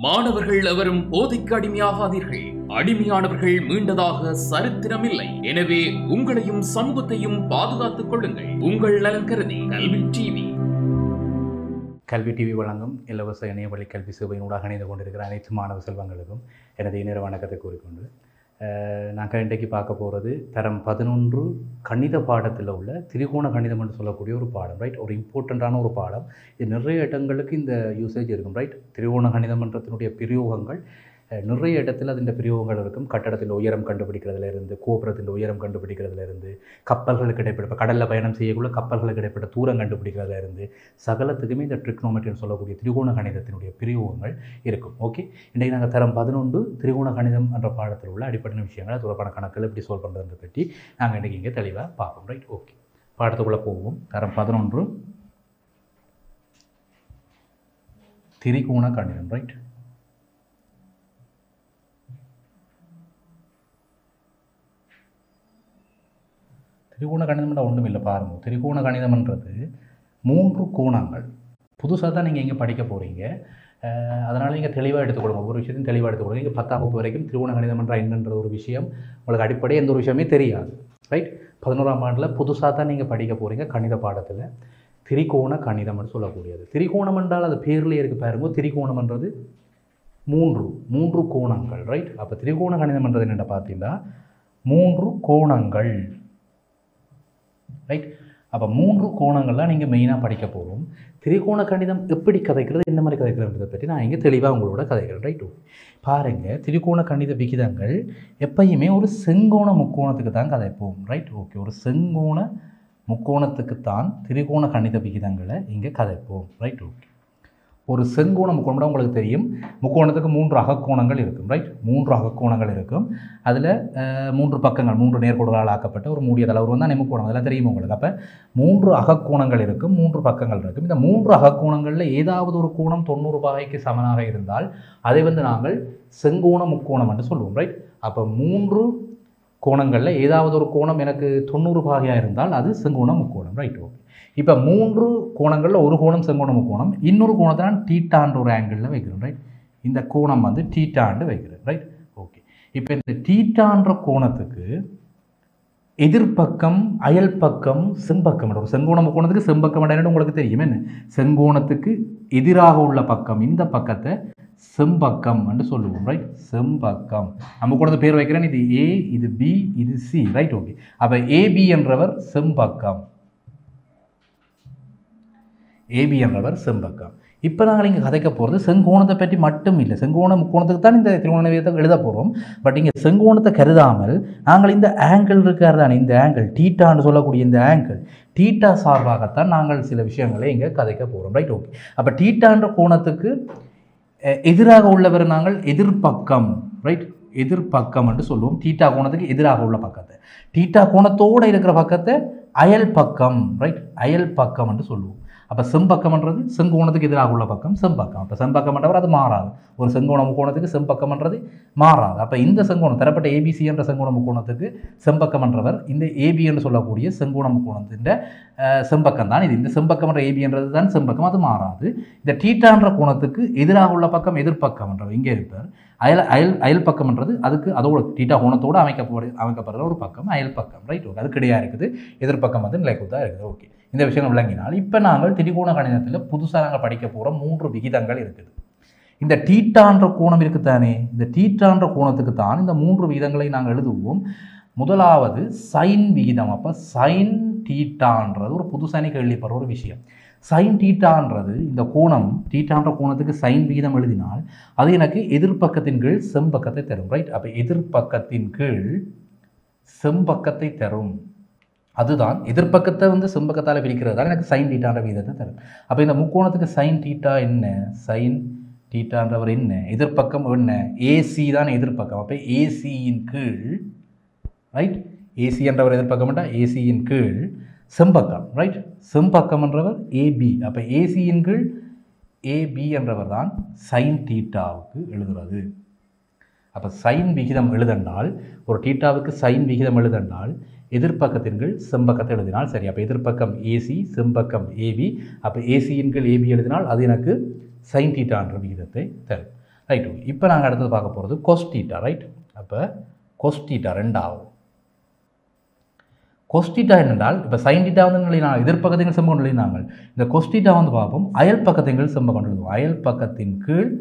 மாணவர்கள் எவரும் போதைக்கு அடிமையாகாதீர்கள். அடிமையானவர்கள் மீண்டதாக சரித்திரமில்லை. எனவே உங்களையும் சமூகத்தையும் பாதுகாத்துக் கொள்ளுங்கள். உங்கள் நலன் கருதி கல்வி டிவி. கல்வி டிவி வழங்கும் இலவச இணையவழி கல்வி சேவையினூடாக இணைந்து கொண்டிருக்கிற அனைத்து மாணவ செல்வங்களுக்கும் எனது இணைய வணக்கத்தை கூறிக்கொண்டு நாங்கள் இன்றைக்கு பார்க்க போகிறது தரம் 11 கணித பாடத்தில் உள்ள திரிகோண கணிதம் என்று சொல்லக்கூடிய ஒரு பாடம், ரைட். ஒரு இம்பார்ட்டண்ட்டான ஒரு பாடம். இது நிறைய இடங்களுக்கு இந்த யூசேஜ் இருக்கும், ரைட். திரிகோண கணிதம்ன்றத்தினுடைய பிரயோகங்கள் நிறைய இடத்துல அதில் பிரயோகங்கள் இருக்கும். கட்டடத்தின் உயரம் கண்டுபிடிக்கிறதுலேருந்து, கோபுரத்தின் உயரம் கண்டுபிடிக்கிறதுலேருந்து, கப்பல்களுக்கு இடைப்பட்ட இப்போ கடலில் பயணம் செய்யக்குள்ள கப்பல்களுக்கு இடைப்பட்ட தூரம் கண்டுபிடிக்கிறதுலேருந்து சகலத்துக்குமே இந்த ட்ரிக்னோமெட்ரின்னு சொல்லக்கூடிய திரிகோண கணிதத்தினுடைய பிரயோகங்கள் இருக்கும். ஓகே, இன்றைக்கு நாங்கள் தரம் 11 திரிகோண கணிதம் என்ற பாடத்தில் உள்ள அடிப்படை விஷயங்களை தொடர்பான கணக்கில் எப்படி சால்வ் பண்ணுறதை பற்றி நாங்கள் இன்றைக்கி இங்கே தெளிவாக பார்ப்போம், ரைட். ஓகே, பாடத்துக்குள்ளே போவோம். தரம் 11 திரிகோண கணிதம், ரைட். திரிகோண கணிதம்னா ஒன்றும் இல்லை, பாருங்க. திரிகோண கணிதம்ன்றது 3 கோணங்கள். புதுசாக தான் நீங்கள் இங்கே படிக்க போகிறீங்க, அதனால் நீங்கள் தெளிவாக எடுத்துக்கொள்ளுங்க. ஒவ்வொரு விஷயத்தையும் தெளிவாக எடுத்துக்கொள்ளுங்க. இங்கே 10ஆம் வகுப்பு வரைக்கும் திரிகோண கணிதம்ன்ற என்னன்ற ஒரு விஷயம் உங்களுக்கு அடிப்படை எந்த ஒரு விஷயமே தெரியாது, ரைட். 11ஆம் ஆண்டில் புதுசாக தான் நீங்கள் படிக்க போகிறீங்க கணித பாடத்தில். திரிகோண கணிதம்னு சொல்லக்கூடியது. திரிகோணம் என்றால் அது பேர்லேயே இருக்குது பாருங்க. திரிகோணம்ன்றது 3 கோணங்கள், ரைட். அப்போ திரிகோண கணிதம்ன்றது என்னென்ன பார்த்தீங்கன்னா 3 கோணங்கள், ரைட். அப்போ 3 கோணங்கள்லாம் நீங்கள் மெயினாக படிக்க போகிறோம். திரிகோண கணிதம் எப்படி கதைக்கிறது, என்ன மாதிரி கதைக்கிறதை பற்றி நான் இங்கே தெளிவாக உங்களோட கதைக்கிறேன், ரைட். பாருங்கள், திரிகோண கணித விகிதங்கள் எப்பயுமே ஒரு செங்கோண முக்கோணத்துக்கு தான் கதைப்போம், ரைட். ஓகே, ஒரு செங்கோண முக்கோணத்துக்குத்தான் திரிகோண கணித விகிதங்களை இங்கே கதைப்போம், ரைட். ஓகே, ஒரு செங்கோண முக்கோணம் உங்களுக்கு தெரியும். முக்கோணத்துக்கு 3 அகக்கோணங்கள் இருக்கும், ரைட். 3 அகக்கோணங்கள் இருக்கும். அதில் 3 பக்கங்கள், 3 நேர்கோடுகளால் ஆக்கப்பட்ட ஒரு மூடிய தளவுருவம் தான் முக்கோணம். அதெல்லாம் தெரியும் உங்களுக்கு. அப்போ 3 அகக்கோணங்கள் இருக்கும், 3 பக்கங்கள் இருக்கும். இந்த 3 அகக்கோணங்களில் ஏதாவது ஒரு கோணம் 90 பாகைக்கு சமனாக இருந்தால் அதை நாங்கள் செங்கோண முக்கோணம் என்று சொல்லுவோம், ரைட். அப்போ 3 கோணங்களில் ஏதாவது ஒரு கோணம் எனக்கு 90 பாகையாக இருந்தால் அது செங்கோண முக்கோணம், ரைட். ஓகே, இப்போ 3 கோணங்களில் ஒரு கோணம் செங்கோண முக்கோணம், இன்னொரு கோணத்தை நான் டீட்டான்ற ஒரு ஆங்கிளில் வைக்கிறேன், ரைட். இந்த கோணம் டீட்டாண்டு வைக்கிறேன், ரைட். ஓகே, இப்போ இந்த டீட்டான்ற கோணத்துக்கு எதிர்பக்கம் அயல் பக்கம் செம்பக்கம். ஒரு செங்கோண முக்கோணத்துக்கு செம்பக்கம் என்னன்னு உங்களுக்கு தெரியும். என்ன, செங்கோணத்துக்கு எதிராக உள்ள பக்கம் இந்த பக்கத்தை செம்பக்கம் என்று சொல்லுவோம், ரைட். செம்பக்கம். நம்ம கூட பேர் வைக்கிறேன். இது ஏ, இது பி, இது சி, ரைட். ஓகே, அப்போ ஏபி என்றவர் செம்பக்கம், ஏபி என்றவர் செம்பக்கம். இப்போ நாங்கள் இங்கே கதைக்க போகிறது செங்கோணத்தை பற்றி மட்டும் இல்லை. செங்கோண முக்கோணத்துக்கு தான் இந்த திரிகோண கணிதத்தை எழுத போகிறோம். பட் இங்கே செங்கோணத்தை கருதாமல் நாங்கள் இந்த ஆங்கிள் இருக்கார் தானே, இந்த ஆங்கிள் டீட்டான்னு சொல்லக்கூடிய இந்த ஆங்கிள் டீட்டா சார்பாகத்தான் நாங்கள் சில விஷயங்களை இங்கே கதைக்க போகிறோம், ரைட். ஓகே, அப்போ டீட்டான்ற கோணத்துக்கு எதிராக உள்ளவர் நாங்கள் எதிர்பக்கம், ரைட். எதிர்பக்கம் என்று சொல்லுவோம். டீட்டா கோணத்துக்கு எதிராக உள்ள பக்கத்தை, டீட்டா கோணத்தோடு இருக்கிற பக்கத்தை அயல் பக்கம், ரைட். அயல் பக்கம் என்று சொல்லுவோம். அப்போ செம்பக்கம்ன்றது செங்கோணத்துக்கு எதிராக உள்ள பக்கம் செம்பக்கம். அப்போ செம்பக்கம்ன்றவர் அது மாறாது. ஒரு செங்கோண முக்கோணத்துக்கு செம்பக்கம்ன்றது மாறாது. அப்போ இந்த செங்கோணம் தரப்பட்ட ஏபிசி என்ற செங்கோண முக்கோணத்துக்கு செம்பக்கம்ன்றவர் இந்த ஏபி என்று சொல்லக்கூடிய செங்கோண முக்கோணத்தின் செம்பக்கம் தான் இது. இந்த செம்பக்கம்ன்ற ஏபின்றது தான் செம்பக்கம், அது மாறாது. இந்த டீட்டான்ற கோணத்துக்கு எதிராக உள்ள பக்கம் எதிர்பக்கம்ன்றவர் இங்கே இருப்பார். அயல் பக்கம்ன்றது அதுக்கு அதோட டீட்டா கோணத்தோடு அமைக்கப்படுற ஒரு பக்கம் அயல் பக்கம், ரைட். ஓகே, அது கிடையாது இருக்குது. எதிர்பக்கம் நிலைக்குத்தான் இருக்குது. ஓகே, இந்த விஷயம் விளங்கினால் இப்போ நாங்கள் திரிகோண கணிதத்தில் புதுசாக நாங்கள் படிக்க போகிற 3 விகிதங்கள் இருக்குது. இந்த டீட்டான்ற கோணம் இருக்குத்தானே, இந்த டீட்டான்ற கோணத்துக்கு தான் இந்த 3 விகிதங்களை நாங்கள் எழுதுவோம். முதலாவது சைன் விகிதம். அப்போ சைன் டீட்டான்றது ஒரு புதுசாக கேள்விப்படுற ஒரு விஷயம். சைன் டீட்டான்றது இந்த கோணம், டீட்டான்ற கோணத்துக்கு சைன் விகிதம் எழுதினால் அது எனக்கு எதிர்பக்கத்தின் கீழ் செம்பக்கத்தை தரும், ரைட். அப்போ எதிர்பக்கத்தின் கீழ் செம்பக்கத்தை தரும். அதுதான் எதிர்பக்கத்தை செம்பக்கத்தால் பிரிக்கிறது தான் எனக்கு சைன் டீட்டான்ற விகிதத்தை தரும். அப்போ இந்த முக்கோணத்துக்கு சைன் டீட்டா என்ன, சைன் டீட்டான்றவர் என்ன, எதிர்பக்கம் என்ன, ஏசி தான் எதிர்பக்கம். அப்போ ஏசியின் கீழ், ரைட். ஏசி என்றவர் எதிர்பக்கம் ஏசியின் கீழ் செம்பக்கம், ரைட். செம்பக்கம் என்றவர் ஏபி. அப்போ ஏசியின் கீழ் ஏபி என்றவர் தான் சைன் டீட்டாவுக்கு எழுதுறது. அப்போ சைன் விகிதம் எழுதண்டால், ஒரு டீட்டாவுக்கு சைன் விகிதம் எழுதண்டால் எதிர்பக்கத்தின் கீழ் செம்பக்கத்தை எழுதினால் சரி. அப்போ எதிர்பக்கம் ஏசி, செம்பக்கம் ஏபி. அப்போ ஏசியின் கீழ் ஏபி எழுதினால் அது எனக்கு சைன் டீட்டான்ற விகிதத்தை தரும், ரைட். இப்போ நாங்கள் அடுத்தது பார்க்க போகிறது கொஸ்டீட்டா. ரைட். அப்போ கொஸ்டீட்டா ரெண்டாவது. கொஸ்டீட்டா என்னென்றால் இப்போ சைன் டீட்டா வந்து நிலையினாங்க எதிர்பக்கத்தின் செம்ப கொண்டு எழுதினாங்க. இந்த கொஸ்டீட்டா வந்து பார்ப்போம் அயல் பக்கத்தின் செம்ப கொண்டு எழுதுவோம். அயல் பக்கத்தின் கீழ்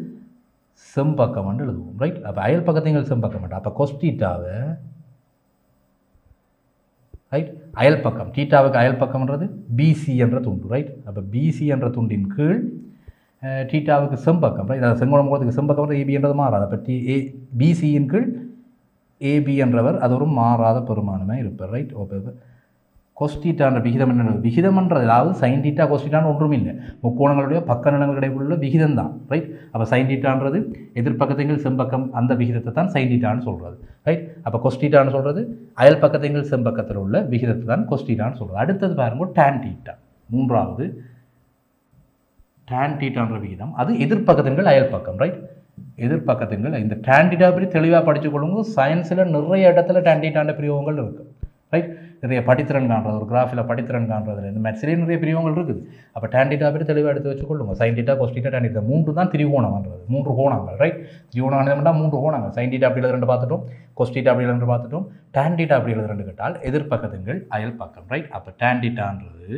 செம்பக்கம் வந்து எழுதுவோம். ரைட். அப்போ அயல் பக்கத்தின் செம்பக்கம் வேண்டாம். அப்போ கொஸ்டீட்டாவை ரைட் அயல் பக்கம் டீட்டாவுக்கு அயல் பக்கம்ன்றது பிசி என்ற துண்டு. ரைட். அப்போ பிசி என்ற துண்டின் கீழ் டீட்டாவுக்கு செம்பக்கம். ரைட். அது செங்கோண முகத்துக்கு செம்பக்கம் ஏபி என்றது மாறாது. அப்போ பிசியின் கீழ் ஏபி என்றவர் அது ஒரு மாறாத பெருமானமாக இருப்பார். ரைட். ஓகே. கொஸ்டீட்டான்ற விகிதம் என்ன? விகிதம்ன்றது அதாவது சைன் டீட்டா கொஸ்டீட்டான்னு ஒன்றும் இல்லை, முக்கோணங்களுடைய பக்க நிலங்களுடைய உள்ள விகிதம் தான். ரைட். அப்போ சைன் டீட்டான்றது எதிர்பக்கத்தின் செம்பக்கம் அந்த விகிதத்தை தான் சைன் டீட்டான்னு சொல்கிறது. ரைட். அப்போ கொஸ்டீட்டான்னு சொல்கிறது அயல் பக்கத்தின் செம்பக்கத்தில் உள்ள விகிதத்தை தான் கொஸ்டீட்டான்னு சொல்கிறது. அடுத்தது பாருங்க டான் டீட்டா. மூன்றாவது டான் டீட்டான்ற விகிதம் அது எதிர்பக்கத்தின் அயல் பக்கம். ரைட். எதிர்பக்கத்தின் இந்த டான் டீட்டா பற்றி தெளிவாக படிச்சுக்கொள்ளுங்க. சயின்ஸில் நிறைய இடத்துல டான் டீட்டான்ற பிரிவுகள் இருக்குது. ரைட். நிறைய படித்திறன் காண்றது ஒரு கிராஃபில் படித்திறன் காண்றதுல இந்த மேட்சிலே நிறைய பிரிவுகள் இருக்குது. அப்போ டான் டீட்டா பற்றி தெளிவாக எடுத்து வச்சுக்கொள்ளுங்க. சைன் டீட்டா கொஸ்டீட்டா டான் டீட்டா மூன்று தான் திரிகோணம்ன்றது. மூன்று கோணங்கள். ரைட். திரிகோணம் மூன்று கோணங்கள். சைன் டீட்டா அப்படி ரெண்டு பார்த்துட்டோம், கொஸ்டீட்டா அப்படி ரெண்டு பார்த்துட்டோம், டான் டீட்டா அப்படி ரெண்டு கேட்டால் எதிர்பக்கத்தின் அயல் பக்கம். ரைட். அப்போ டான் டீட்டான்றது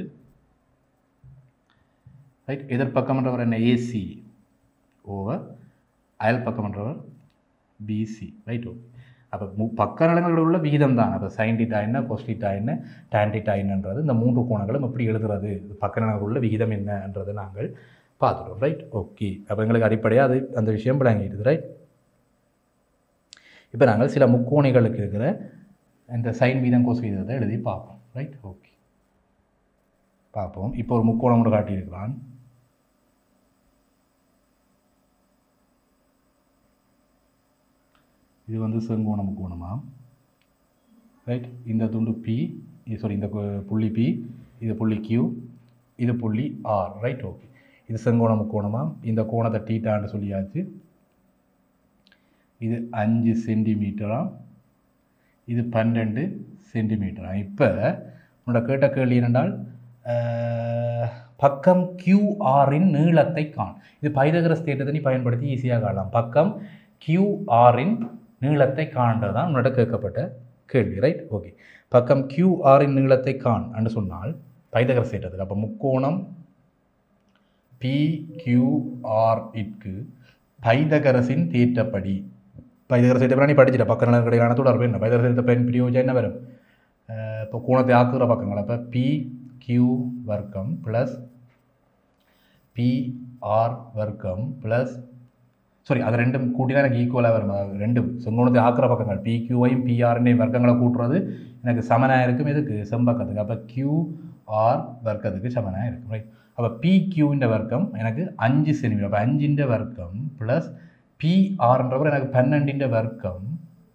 ரைட் எதிர்பக்கம்ன்றவர் என்ன ஏசி ஓவர் அயல் பக்கம்ன்றவர் பிசி. ரைட். ஓகே. அப்போ பக்க நிலங்களில் உள்ள விகிதம் தான். அப்போ சைன் டீட்டா என்ன, கொஸ்டீட்டா என்ன, டான் டீட்டா என்னன்றது இந்த மூன்று கோணங்களும் எப்படி எழுதுறது, பக்க நிலங்களில் உள்ள விகிதம் என்னன்றதை நாங்கள் பார்த்துட்டோம். ரைட். ஓகே. அப்போ எங்களுக்கு அடிப்படையாக அது அந்த விஷயம் விளங்கிடுது. ரைட். இப்போ நாங்கள் சில முக்கோணிகளுக்கு இருக்கிற இந்த சைன் வீதம் கோஸ் வீதத்தை எழுதி பார்ப்போம். ரைட். ஓகே. பார்ப்போம். இப்போ ஒரு முக்கோணம் ஒன்று காட்டியிருக்கிறான். இது வந்து செங்கோண முக்கோணமா. ரைட். இந்த துண்டு பி, சாரி இந்த புள்ளி பி, இது புள்ளி கியூ, இது புள்ளி ஆர். ரைட். ஓகே. இது செங்கோண முக்கோணமா. இந்த கோணத்தை டீட்டான்னு சொல்லியாச்சு. இது 5 சென்டிமீட்டராம், இது 12 சென்டிமீட்டராம். இப்போ உன்னோட கேட்ட கேள்வி என்னென்றால் பக்கம் கியூஆரின் நீளத்தை காண். இது பைதகரஸ் தேற்றத்தை நீ பயன்படுத்தி ஈஸியாக காணலாம். பக்கம் கியூஆரின் நீளத்தை காண்றது தான் உன்னோட கேட்கப்பட்ட கேள்வி. ரைட். ஓகே. பக்கம் கியூஆரின் நீளத்தை காண் என்று சொன்னால் பைதகரஸ் தேற்றத்தில் அப்போ முக்கோணம் பிக்யூஆர்க்கு பைதகரஸின் தேற்றப்படி பைதகரஸ் தேற்றப்படி நீ படிச்சிட்ட பக்க நிலங்களுடையான தொடர்பு என்ன பைதகரஸ் தேற்ற பயன் பிரியோஜனம் என்ன வரும்? இப்போ கோணத்தை ஆக்குகிற பக்கங்கள் அப்போ பி கியூ வர்க்கம் ப்ளஸ் பிஆர் வர்க்கம் ப்ளஸ் சாரி அது ரெண்டும் கூட்டி தான் எனக்கு ஈக்குவலாக வரும். ரெண்டு செங்கோணத்தை ஆக்கிற பக்கங்கள் பிக்யூவையும் பிஆர்னையும் வர்க்கங்களை கூட்டுறது எனக்கு சமனாக இருக்கும். எதுக்கு? செம்பக்கத்துக்கு. அப்போ கியூஆர் வர்க்கத்துக்கு சமனாக இருக்கும். ரைட். அப்போ பிக்யூன்ற வர்க்கம் எனக்கு 5 சென்டிமீட்டர். அப்போ 5 வர்க்கம் ப்ளஸ் பிஆர்ன்றவர் எனக்கு 12 வர்க்கம்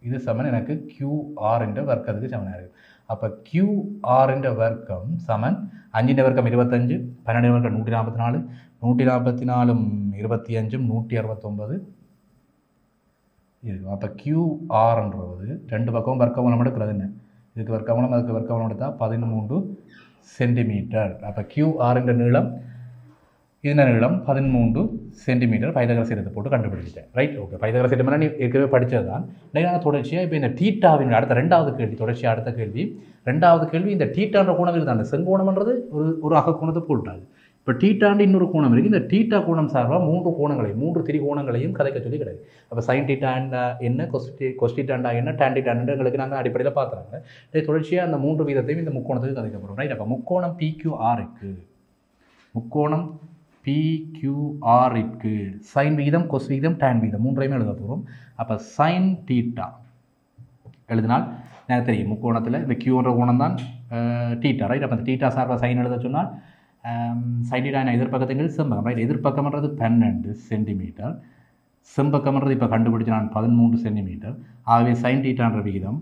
இது சமன் எனக்கு கியூஆர் வர்க்கத்துக்கு சமனாக இருக்குது. அப்போ கியூஆர் வர்க்கம் சமன் 5 வர்க்கம் 25, 12 வர்க்கம் 144, 144 25 169 இருக்கும். அப்போ கியூஆர்ன்றது ரெண்டு பக்கமும் வர்க்கமூலம் எடுக்கிறது என்ன? இதுக்கு வர்க்கமூலம் அதுக்கு வர்க்கமூலம் எடுத்தால் 13 சென்டிமீட்டர். அப்போ கியூஆர் நீளம் இதன நீளம் 13 சென்டிமீட்டர். பைதகரஸ் தேற்றத்தை போட்டு கண்டுபிடிச்சிட்டேன். ரைட். ஓகே. பைதகரஸ் தேற்றம் நீ ஏற்கனவே படித்தது தான். நான் தொடர்ச்சியாக இப்போ இந்த டீட்டாவின் அடுத்த ரெண்டாவது கேள்வி தொடர்ச்சியாக அடுத்த கேள்வி ரெண்டாவது கேள்வி இந்த டீட்டான்ற கோணம் இருக்குது. அந்த செங்கோணம்ன்றது ஒரு அகக்கோணத்தை போட்டாது. இப்போ டீட்டாண்டு இன்னொரு கோணம் இருக்குது. இந்த டீட்டா கோணம் சார்பாக 3 கோணங்களையும் 3 திரிகோணங்களையும் கதைக்க சொல்லி கிடையாது. அப்போ சைன் டீட்டாண்டா என்ன, கொஸ்டீட்டாண்டா என்ன, டான் டீட்டாண்டா எங்களுக்கு நாங்கள் அடிப்படையில் பார்க்குறாங்க. இதை தொடர்ச்சியாக அந்த 3 வீதத்தையும் இந்த முக்கோணத்துக்கு கதைக்க போகிறோம். ரைட். அப்போ முக்கோணம் பிக்யூஆருக்கு முக்கோணம் பிக்யூஆருக்கு சைன் விகிதம், கொஸ் விகிதம், டான் விகிதம் மூன்றையுமே எழுத போகிறோம். அப்போ சைன் டீட்டா எழுதினால் எனக்கு தெரியும் முக்கோணத்தில் இந்த கியூன்ற கோணம் தான் டீட்டா. ரைட். அப்போ அந்த டீட்டா சார்பாக சைன் எழுத சொன்னால் சைன் டீட்டா எதிர்பக்கத்துங்கள் செம்பக்கம். ரைட். எதிர்பக்கம்ன்றது 12 சென்டிமீட்டர், செம்பக்கம்ன்றது இப்போ கண்டுபிடிச்சு நான் 13 சென்டிமீட்டர். ஆகவே சைன் டீட்டான்ற விகிதம்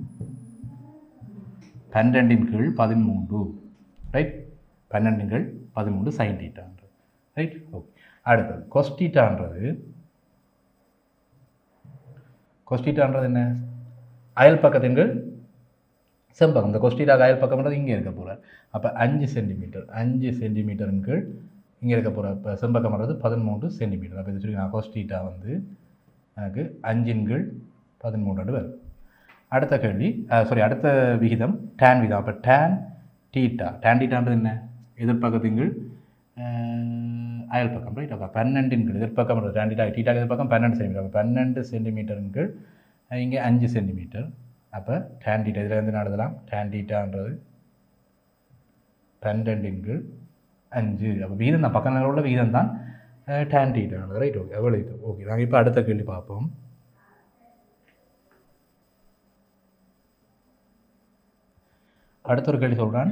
12/13. ரைட். 12/13 சைன் டீட்டான்றது. ரைட். ஓகே. அடுத்தது கொஸ்டீட்டான்றது என்ன? அயல் பக்கத்தின்கள் செம்பக்கம். இந்த கொஸ்டீட்டாக அயல் பக்கம்ன்றது இங்கே இருக்க போகிறார். அப்போ 5 சென்டிமீட்டர் 5 சென்டிமீட்டரின் கீழ் இங்கே இருக்க போகிற இப்போ செம்பக்கம்ன்றது 13 சென்டிமீட்டர். அப்போ இது சொல்லி நான் கொஸ்டீட்டா வந்து எனக்கு 5/13 வரும். அடுத்த கேள்வி அடுத்த விகிதம் tan விகிதம். அப்போ tan தீட்டா டீட்டான்றது என்ன? எதிர்பக்கத்தின் கீழ் அயல் பக்கம், ரைட்? அப்போ 12 எதிர்பக்கம் tan தீட்டா எதிர்பக்கம் 12 சென்டிமீட்டர். அப்போ 12 சென்டிமீட்டரின் கீழ் இங்கே 5 சென்டிமீட்டர். அப்போ tan தீட்டா இதில் இருந்து நடத்தலாம். tan தீட்டான்றது 12 × 5. அப்போ விகிதம் தான், பக்கம் உள்ள விகிதம் தான் tan தீட்டானது, ரைட்? ஓகே, எவ்வளோ இது? ஓகே, நாங்கள் இப்போ அடுத்த கேள்வி பார்ப்போம். அடுத்த ஒரு கேள்வி சொல்கிறான்,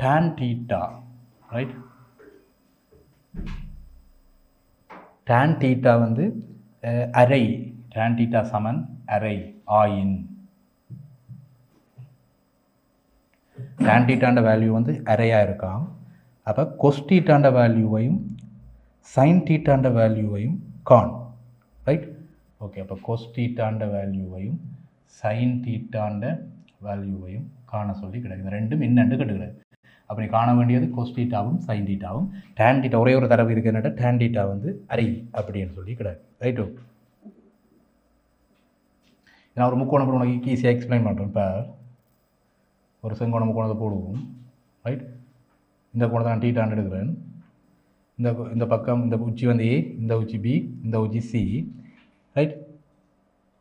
tan theta, right? tan theta வந்து அரை, tan தீட்டா சமன் அரை ஆயின். tan தீட்டாண்ட வேல்யூ வந்து அரையாக இருக்காம். அப்போ cos தீட்டாண்ட வேல்யூவையும் sin தீட்டாண்ட வேல்யூவையும் காண், ரைட்? ஓகே, அப்போ cos தீட்டாண்ட வேல்யூவையும் sin தீட்டாண்ட வேல்யூவையும் காண சொல்லி கிடையாது. இந்த ரெண்டும் என்னென்று கேட்டுக்கிறது. அப்படி காண வேண்டியது cos தீட்டாவும் sin தீட்டாவும். tan தீட்டா ஒரே ஒரு தடவை இருக்கிற tan தீட்டா வந்து அரை அப்படின்னு சொல்லி கிடையாது, ரைட்டோ? நான் ஒரு முக்கோணம் உனக்கு ஈஸியாக எக்ஸ்பிளைன் பண்ணுறேன். இப்போ ஒரு செங்கோண முக்கோணத்தை போடுவோம், ரைட்? இந்த கோணத்தை நான் தீட்டான்னு எடுக்கிறேன். இந்த பக்கம் இந்த உச்சி வந்து A, இந்த உச்சி B, இந்த உச்சி C, ரைட்?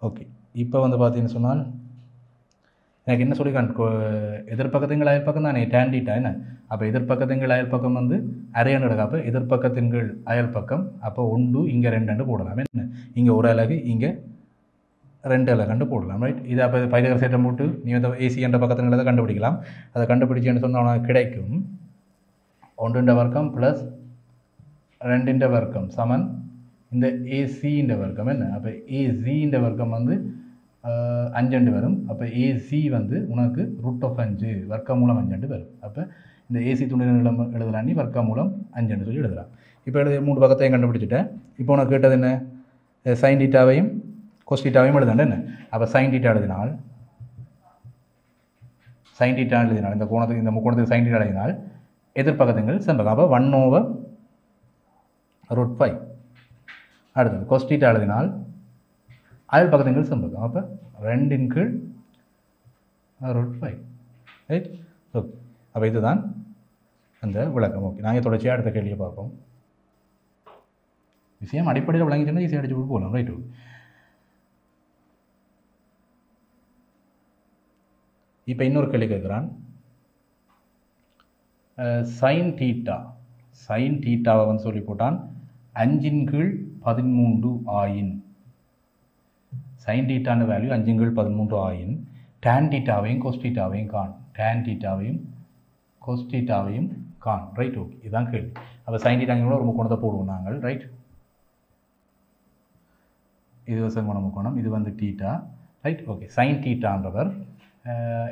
ஓகே, இப்போ வந்து பார்த்தீங்கன்னு சொன்னால் எனக்கு என்ன சொல்லி எதிர்பக்கத்தின் அயல் பக்கம் தானே tan தீட்டா என்ன? அப்போ எதிர்பக்கத்தின் அயல் பக்கம் வந்து அரையான்னு எடுக்க. அப்போ எதிர்பக்கத்தின் அயல் பக்கம் அப்போ 1 இங்கே 2 போடலாம் என்ன? இங்கே ஒரு அலகு, இங்கே 2 அலகு போடலாம், ரைட்? இதை அப்போ பைதகரஸ் தேற்றம் போட்டு நீ வந்து AC என்ற பக்கத்துங்கிறத கண்டுபிடிக்கலாம். அதை கண்டுபிடிச்சேன்னு சொன்னால் உனக்கு கிடைக்கும் 1 வர்க்கம் + 2 வர்க்கம் சமன் இந்த AC வர்க்கம் என்ன? அப்போ AC வர்க்கம் வந்து 5 வரும். அப்போ AC வந்து உனக்கு √5 வர்க்கமூலம் 5 வரும். அப்போ இந்த AC துண்டின் நீளம் எழுதலாம், நீ வர்க்கமூலம் 5 சொல்லி எழுதலாம். இப்போ 3 பக்கத்தையும் கண்டுபிடிச்சிட்டேன். இப்போ உனக்கு கேட்டது என்ன? sin தீட்டாவையும் cos தீட்டாவையும் எழுதாண்டு என்ன? அப்போ sin தீட்டா எழுதினால் இந்த கோணத்துக்கு இந்த முக்கோணத்துக்கு sin தீட்டா எழுதினால் எதிர்பக்கத்துங்கள் செம்பகம். அப்போ 1/√5. அடுத்தது cos தீட்டா எழுதினால் அயல் பக்கத்துங்கள் செம்பகம். அப்போ 2/√5, ரைட்? ஓகே, அப்போ இதுதான் அந்த விளக்கம். ஓகே, நாங்கள் தொடர்ச்சியாக அடுத்த கேள்வியை பார்ப்போம். விஷயம் அடிப்படையில் விளங்கிச்சுன்னா ஈஸியாக அடிச்சு போட்டு போகலாம், ரைட்? இப்போ இன்னொரு கேள்வி கேட்குறான், sin தீட்டாவை வந்து சொல்லி போட்டான் 5/13 ஆயின். sin தீட்டான வேல்யூ 5/13 ஆயின். tan தீட்டாவையும் cos தீட்டாவையும் காண். tan தீட்டாவையும் cos தீட்டாவையும் காண், ரைட்? ஓகே, இதுதான் கேள்வி. அப்போ sin தீட்டாங்க ஒரு முக்கோணத்தை போடுவோம் நாங்கள், ரைட்? இது செங்கோண முக்கோணம், இது வந்து தீட்டா, ரைட்? ஓகே, sin தீட்டான்றவர்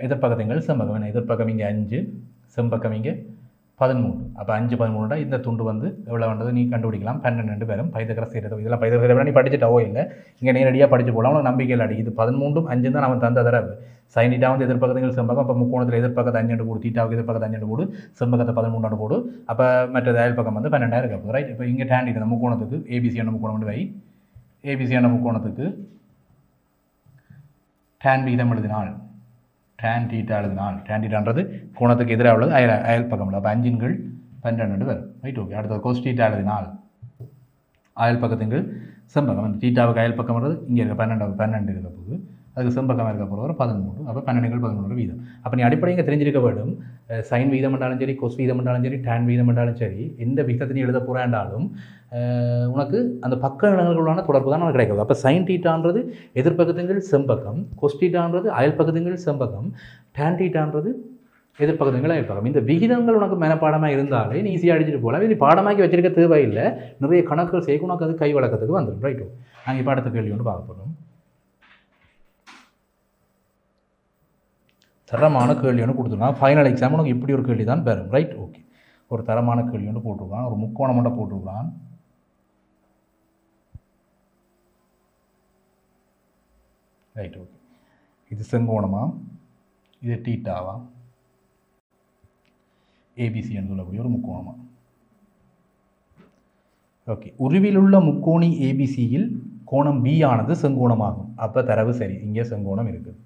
எதிர்பக்கத்துங்கள் செம்பகம். எதிர்பக்கம் இங்கே 5, செம்பக்கம் இங்கே 13. அப்போ 5/13 இந்த துண்டு வந்து எவ்வளோ வேண்டது நீ கண்டுபிடிக்கலாம். 12 பேரும் பைதகரஸ் தேற்றம். இதெல்லாம் பைதகரஸ் தேற்றம் நீ படிச்சுட்டாவோ இல்லை, இங்கே நேரடியாக படிச்சு போகலாம். உனக்கு நம்பிக்கையில் அடி. இது 13 5 தான் அவன் தந்த தடவை. sin தீட்டா வந்து எதிர்பக்கத்துங்கள் செம்பகம். அப்போ முக்கோணத்தில் எதிர்பக்கத்தை 5 போடு, தீட்டாவுக்கு எதிர்பக்கத்தை 5 போடு, செம்பகத்தை 13 போடு. அப்போ மற்றது அயல் பக்கம் வந்து 12 இருக்க, ரைட்? இப்போ இங்கே tan தீட்டா முக்கோணத்துக்கு ABC முக்கோணம் வந்து வை. ABC முக்கோணத்துக்கு tan விகிதம் எழுதினால் tan தீட்டா எழுதினால் tan தீட்டான்றது கோணத்துக்கு எதிராக உள்ளது அயல் பக்கம். அப்போ 5/12 வரும், ரைட்? ஓகே, அடுத்தது cos தீட்டா எழுதினால் அயல் பக்கத்துங்கள் செம்பகம். அந்த தீட்டாவுக்கு அயல் பக்கம் வர்றது இங்கே இருக்க 12 இருக்க போகுது. அதுக்கு செம்பக்கம் இருக்க போகிற 13. அப்போ 12/13 வீதம். அப்போ நீ அடிப்படை இங்கே தெரிஞ்சிருக்க வேண்டும். sin வீதம் என்றாலும் சரி, cos வீதம் என்றாலும் சரி, tan வீதம் என்றாலும் சரி, எந்த விகிதத்தை நீ எழுத போகிறாண்டாலும் உனக்கு அந்த பக்க இடங்களுக்கான தொடர்பு தான் உனக்கு கிடைக்கிறது. அப்போ sin தீட்டான்றது எதிர்பக்கத்துங்கள் செம்பகம், cos தீட்டான்றது அயல் பக்கத்துங்கள் செம்பகம், tan தீட்டான்றது எதிர்பக்கத்துங்கள் அயல் பக்கம். இந்த விகிதங்கள் உனக்கு மனப்பாடமாக இருந்தாலே நீ ஈஸியாக அடிச்சுட்டு போகலாம். நீ பாடமாக்கி வச்சிருக்க தேவையில்லை. நிறைய கணக்குகள் செய்ய உனக்கு அது கை வழக்கத்துக்கு வந்துடும், ரைட்டு? நாங்கள் இப்போ அடுத்த கேள்வி ஒன்று பார்க்க போகிறோம். தரமான கேள்வி ஒன்று கொடுத்துருக்கான். ஃபைனல் எக்ஸாம் உனக்கு இப்படி ஒரு கேள்வி தான் பெறும், ரைட்? ஓகே, ஒரு தரமான கேள்வி ஒன்று போட்டிருக்கான். ஒரு முக்கோணம் மட்டும் போட்டிருக்கான். Right, okay. இது செங்கோணமா, இது தீட்டாவா, ஏபிசி என்று சொல்லக்கூடிய ஒரு முக்கோணமா? ஓகே, உருவில் உள்ள முக்கோணி ஏபிசியில் கோணம் பி ஆனது செங்கோணமாகும். அப்போ தரவு சரி, இங்கே செங்கோணம் இருக்குது.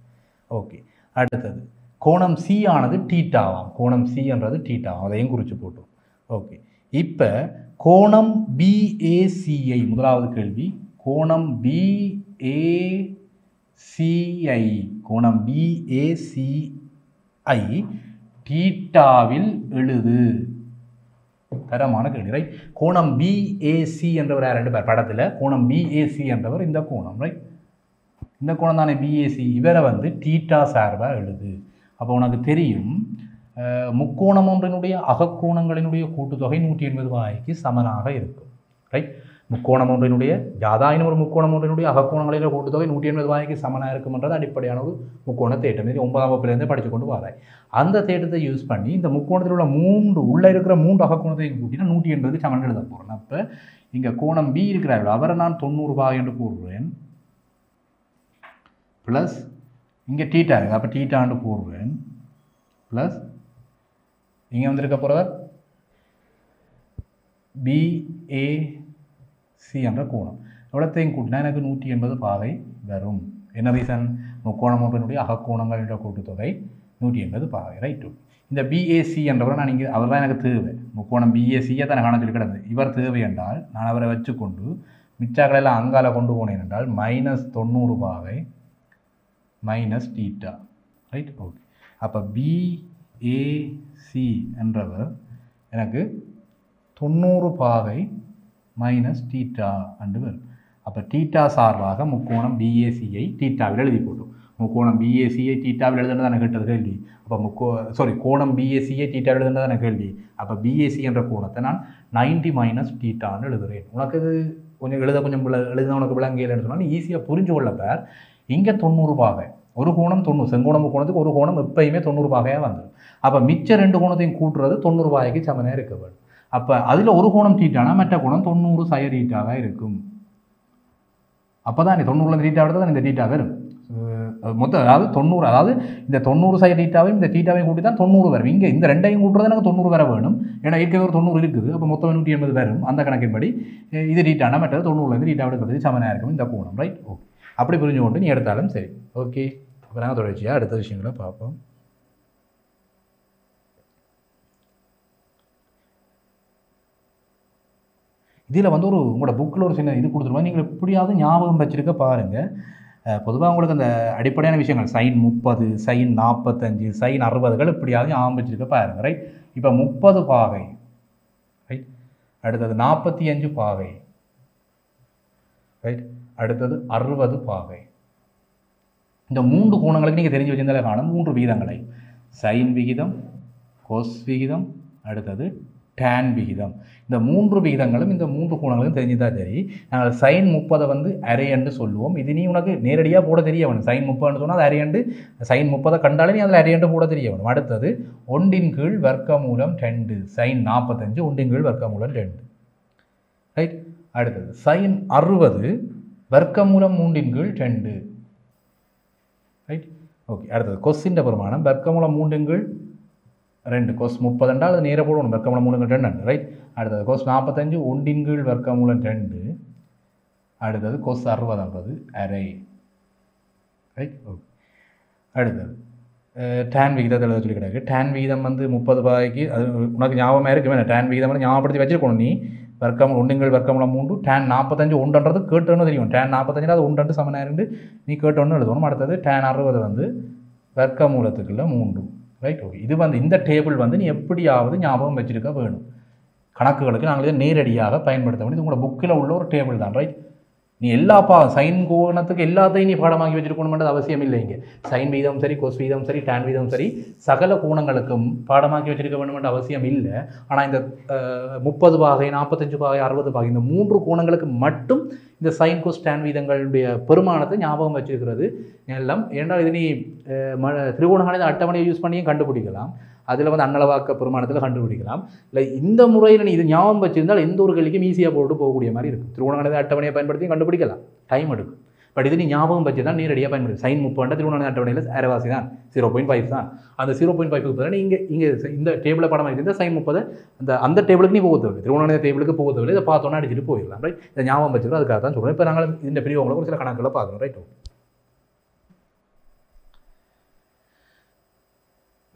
ஓகே, அடுத்தது கோணம் சி ஆனது டீட்டாவாம். கோணம் சி என்றது டீட்டாவாம், அதையும் குறித்து போட்டோம். ஓகே, இப்போ கோணம் பிஏசிஐ முதலாவது கேள்வி. கோணம் பிஏசிஐ கோணம் பிஏசிஐ டீட்டாவில் எழுது. தரமான கேள்வி, ரைட்? கோணம் பிஏசி என்றவர் யார்? 2 பேர் படத்தில். கோணம் பிஏசி என்றவர் இந்த கோணம், ரைட்? இந்த கோணம் தானே பிஏசி. இவரை வந்து டீட்டா சார்பாக எழுது. அப்போ உனக்கு தெரியும் முக்கோணம் ஒன்றினுடைய அகக்கோணங்களினுடைய கூட்டுத்தொகை 180 பாகைக்கு சமனாக இருக்கும், ரைட்? முக்கோணம் ஒன்றினுடைய யாதாயினும் ஒரு முக்கோணம் ஒன்றினுடைய அகக்கோணங்களின் கூட்டுத்தொகை 180 பாகைக்கு சமனாக இருக்கும்ன்றது அடிப்படையான ஒரு முக்கோண தேட்டம். இது 9ஆம் வகுப்பிலேருந்து படித்து கொண்டு வராய். அந்த தேட்டத்தை யூஸ் பண்ணி இந்த முக்கோணத்தில் உள்ள உள்ளே இருக்கிற 3 அகக்கோணத்தையும் கூட்டினா 180க்கு சமன் எழுத போகிறேன். அப்போ இங்கே கோணம் பி இருக்கிறார்கள், அவரை நான் 90 பாகை என்று போடுவேன். ப்ளஸ் இங்கே டீட்டா இருக்குது, அப்போ டீட்டாண்டு போடுவேன். ப்ளஸ் இங்கே வந்திருக்க போகிறவர் பிஏசி என்ற கோணம். எவ்வளோத்தையும் கூட்டினா எனக்கு 180 பாகை வரும். என்ன ரீசன்? முக்கோணம் ஒன்றினுடைய அகக்கோணங்களுடைய கூட்டுத்தொகை 180 பாகை, ரைட்டு? இந்த பிஏசி என்றவரை நான் இங்கே அவர் தான் எனக்கு தேவை. முக்கோணம் பிஏசியை தான் காண சொல்லி கிடந்தது. இவர் தேவை என்றால் நான் அவரை வச்சுக்கொண்டு மிச்சாக்களெல்லாம் அங்கால கொண்டு போனேன் என்றால் -90 பாகை மைனஸ் டீட்டா, ரைட்? ஓகே, அப்போ பிஏசி என்றவர் எனக்கு 90 பாகை மைனஸ் டீட்டா அண்டு வரும். அப்போ டீட்டா சார்பாக முக்கோணம் பிஏசியை டீட்டாவில் எழுதி போட்டோம். முக்கோணம் பிஏசியை டீட்டாவில் எழுதுனதான கேட்டது கேள்வி. அப்போ கோணம் பிஏசியை டீட்டாவில் எழுதுனதான கேள்வி. அப்போ பிஏசி என்ற கோணத்தை நான் 90 மைனஸ் டீட்டான்னு எழுதுகிறேன். உனக்கு இது கொஞ்சம் எழுதினா உனக்கு விளங்கியல்னு சொன்னால் ஈஸியாக புரிஞ்சு கொள்ளப்பார். இங்கே 90 பாகை, ஒரு கோணம் 90, செங்கோணம் கோணத்துக்கு ஒரு கோணம் எப்பயுமே 90 பாகையாக வந்துடும். அப்போ மிச்ச 2 கோணத்தையும் கூட்டுறது 90 பாகைக்கு சமனாக இருக்க வேண்டும். அப்போ அதில் ஒரு கோணம் டீட்டானா மற்ற கோணம் 90 சய டீட்டாவாக இருக்கும். அப்போ தான் 90 டீட்டா எடுத்து தான் இந்த டீட்டா வரும் மொத்தம். அதாவது 90, அதாவது இந்த 90 சய டீட்டாவையும் இந்த டீட்டாவையும் கூட்டி தான் 90 வரும். இங்கே இந்த ரெண்டையும் கூட்டுறது எனக்கு 90 வர வேணும். ஏன்னா ஏற்கனவே ஒரு 90 இருக்குது. அப்போ மொத்தம் 180 வரும். அந்த கணக்கின்படி இது டீட்டானா மற்றது 90 டீட்டா எடுக்கிறதுக்கு சமனாக இருக்கும் இந்த கோணம், ரைட்? ஓகே, அப்படி புரிஞ்சு கொண்டு நீ எடுத்தாலும் சரி. ஓகே, அப்போ நாங்கள் தொடர்ச்சியாக அடுத்த விஷயங்களை பார்ப்போம். இதில் வந்து உங்களோட புக்கில் ஒரு சின்ன இது கொடுத்துருவோம். நீங்கள் எப்படியாவது ஞாபகம் வச்சுருக்க பாருங்கள். பொதுவாக உங்களுக்கு அந்த அடிப்படையான விஷயங்கள் sin 30, sin 45, sin 60கள் எப்படியாவது ஞாபகம் வச்சுருக்க பாருங்கள், ரைட்? இப்போ 30 பாகை, ரைட்? அடுத்தது 45 பாகை, ரைட்? அடுத்தது 60 பாகை. இந்த 3 கோணங்களுக்கு நீங்கள் தெரிஞ்சு வச்சிருந்தாலே காணும் 3 விகிதங்களை. சைன் விகிதம், கோஸ் விகிதம், அடுத்தது tan விகிதம். இந்த 3 விகிதங்களும் இந்த 3 கோணங்களும் தெரிஞ்சுதான் சரி. நாங்கள் sin 30 வந்து அரை என்று சொல்லுவோம். இது நீ உனக்கு நேரடியாக போட தெரிய வேணும். sin 30 சொன்னால் அது அரையண்டு, sin 30 கண்டாலே நீ அதில் அரையண்டு போட தெரிய வேணும். அடுத்தது 1/கீழ் வர்க்கமூலம் 2, sin 45 1/கீழ் வர்க்கமூலம் 2, ரைட்? அடுத்தது sin 60 வர்க்கமூலம் 3/கீழ் 2, ரைட்? ஓகே, அடுத்தது கொஸ்ஸின் பெருமானம் வர்க்கமூலம் 3/கீழ் 2, கொஸ் 30 என்றால் அது நேராக போடணும். வர்க்கமூலம் 3/2, ரைட்? அடுத்தது கொஸ் 45 1/கீழ் வர்க்கமூலம் 2, அடுத்தது கொஸ் 60 அரை, ரைட்? ஓகே, அடுத்தது tan விகிதத்தை எழுத சொல்லி கிடக்கு. tan விகிதம் வந்து 30 பாகைக்கு அது உனக்கு ஞாபகமாக இருக்கு வேணும். tan விகிதம் வந்து ஞாபகப்படுத்தி வச்சுருக்கணும் நீ. வர்க்கம் 1/கீழ் வர்க்கமூலம் 3, tan 45 1ன்றது கேட்டோன்னு தெரியும். tan 45 அது 1 சமனாயிருந்து நீ கேட்டோன்னு எழுதணும். அடுத்தது tan 60 வந்து வர்க்கமூலத்துக்குள்ள 3, ரைட்? ஓகே, இது வந்து இந்த டேபிள் வந்து நீ எப்படியாவது ஞாபகம் வச்சுருக்க வேணும். கணக்குகளுக்கு நாங்கள் இதை நேரடியாக பயன்படுத்த வேண்டியது உங்களோட புக்கில் உள்ள ஒரு டேபிள் தான், ரைட்? நீ எல்லா சைன் கோணத்துக்கு எல்லாத்தையும் நீ பாடமாக்கி வச்சுருக்கணும்ன்றது அவசியம் இல்லை. இங்கே சைன் வீதம் சரி, கொஸ் வீதம் சரி, tan வீதம் சரி, சகல கோணங்களுக்கும் பாடமாக்கி வச்சுருக்க வேணுமென்ற அவசியம் இல்லை. ஆனால் இந்த 30 பாகை, 45 பாகை, 60 பாகை, இந்த 3 கோணங்களுக்கு மட்டும் இந்த சைன் கோஸ் tan வீதங்களுடைய பெருமானத்தை ஞாபகம் வச்சுருக்கிறது எல்லாம். ஏன்னால் இது நீ திரிகோணகணித அட்டவணையை யூஸ் பண்ணியும் கண்டுபிடிக்கலாம். அதில் வந்து அன்னளவாக்க பெருமானத்தில் கண்டுபிடிக்கலாம். இல்லை இந்த முறையில் நீ இது ஞாபகம் வச்சுருந்தால் எந்த ஒரு கேள்விக்கும் ஈஸியாக போட்டு போகக்கூடிய மாதிரி இருக்கும். திரிகோணகணித அட்டவணையை பயன்படுத்தி கண்டுபிடிக்கலாம், டைம் எடுக்கும். பட் இது நீ ஞாபகம் வச்சு தான் நேரடியாக பயன்படுது. sin 30 திருவண்ணாமலை அட்டவணையில் அரைவாசி தான் 0.5 தான். அந்த 0.5க்கு பதிலாக இங்கே இந்த டேபிளில் படம் இருந்தால் sin 30 அந்த டேபிளுக்கு நீ போக தேவை, திருவண்ணாமலை டேபிளுக்கு போக தேவை. இதை பார்த்தோன்னா அடிச்சுட்டு போயிடலாம். ரைட், இதை ஞாபகம் வச்சுக்கிறோம். அதுக்காக தான் சொல்கிறேன். இப்போ நாங்கள் இந்த பிரிவுகளை ஒரு சில கணக்குகளை பார்க்குறோம். Right,